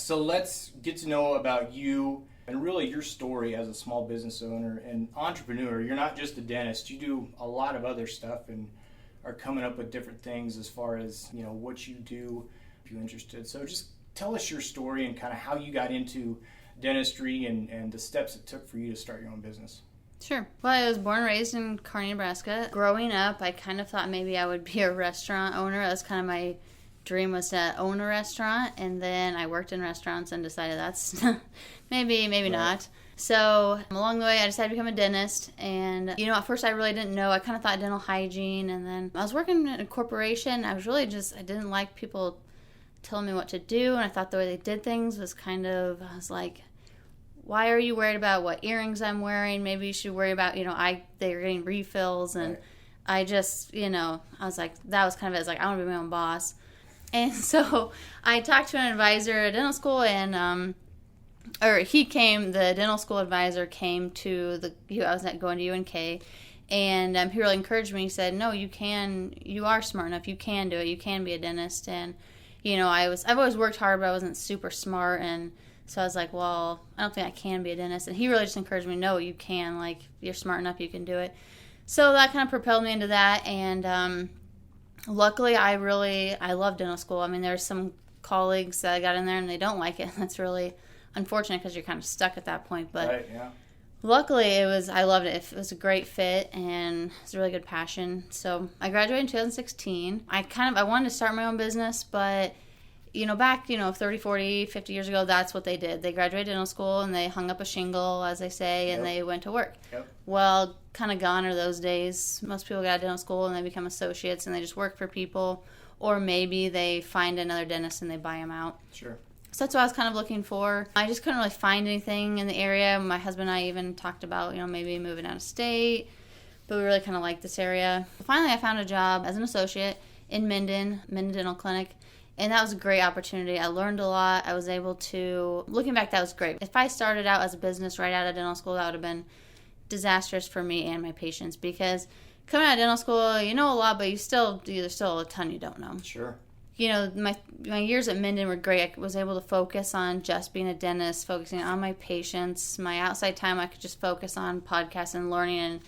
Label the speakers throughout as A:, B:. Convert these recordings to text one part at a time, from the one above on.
A: So let's get to know about you and really your story as a small business owner and entrepreneur. You're not just a dentist. You do a lot of other stuff and are coming up with different things as far as, what you do if you're interested. So just tell us your story and kind of how you got into dentistry and the steps it took for you to start your own business.
B: Sure. Well, I was born and raised in Kearney, Nebraska. Growing up, I kind of thought maybe I would be a restaurant owner. That was kind of my dream, was to own a restaurant. And then I worked in restaurants and decided that's maybe right. Not. So along the way, I decided to become a dentist. And, at first I really didn't know. I kind of thought dental hygiene. And then I was working in a corporation. I didn't like people telling me what to do. And I thought the way they did things was I was like, why are you worried about what earrings I'm wearing? Maybe you should worry about, they're getting refills. And right. I just, I was like, that was kind of it. It's like, I want to be my own boss. And so I talked to an advisor at dental school, and the dental school advisor came to I was going to UNK, and he really encouraged me. He said, no, you are smart enough, you can do it, you can be a dentist. And, I've always worked hard, but I wasn't super smart, and so I was like, well, I don't think I can be a dentist. And he really just encouraged me, no, you can, like, you're smart enough, you can do it. So that kind of propelled me into that, and luckily, I love dental school. I mean, there's some colleagues that I got in there and they don't like it. That's really unfortunate because you're kind of stuck at that point. But
A: right, yeah.
B: Luckily, I loved it. It was a great fit and it's a really good passion. So I graduated in 2016. I wanted to start my own business, but back, 30, 40, 50 years ago, that's what they did. They graduated dental school and they hung up a shingle, as they say, and they went to work.
A: Yep.
B: Well, kind of gone are those days. Most people get out of dental school and they become associates and they just work for people, or maybe they find another dentist and they buy them out.
A: Sure.
B: So that's what I was kind of looking for. I just couldn't really find anything in the area. My husband and I even talked about, maybe moving out of state, but we really kind of liked this area. Finally, I found a job as an associate in Minden Dental Clinic. And that was a great opportunity. I learned a lot. I was able to, looking back, that was great. If I started out as a business right out of dental school, that would have been disastrous for me and my patients, because coming out of dental school, you know a lot, but there's still a ton you don't know.
A: Sure.
B: My years at Minden were great. I was able to focus on just being a dentist, focusing on my patients. My outside time, I could just focus on podcasts and learning and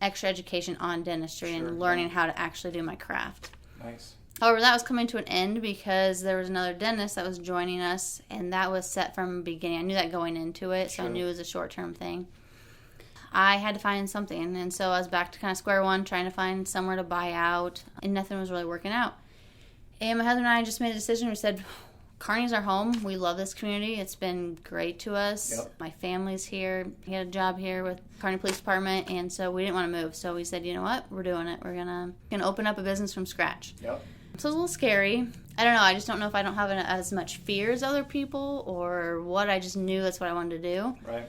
B: extra education on dentistry and learning how to actually do my craft.
A: Nice.
B: However, that was coming to an end because there was another dentist that was joining us, and that was set from the beginning. I knew that going into it, so I knew it was a short-term thing. I had to find something, and so I was back to kind of square one, trying to find somewhere to buy out, and nothing was really working out. And my husband and I just made a decision. We said, Kearney's our home. We love this community. It's been great to us. Yep. My family's here. He had a job here with Kearney Police Department, and so we didn't want to move. So we said, you know what? We're doing it. We're gonna open up a business from scratch.
A: Yep.
B: So it's a little scary. I don't know. I just don't know if I don't have as much fear as other people or what. I just knew that's what I wanted to do.
A: Right.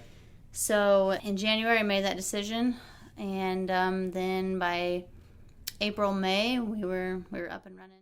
B: So in January, I made that decision. And then by April, May, we were up and running.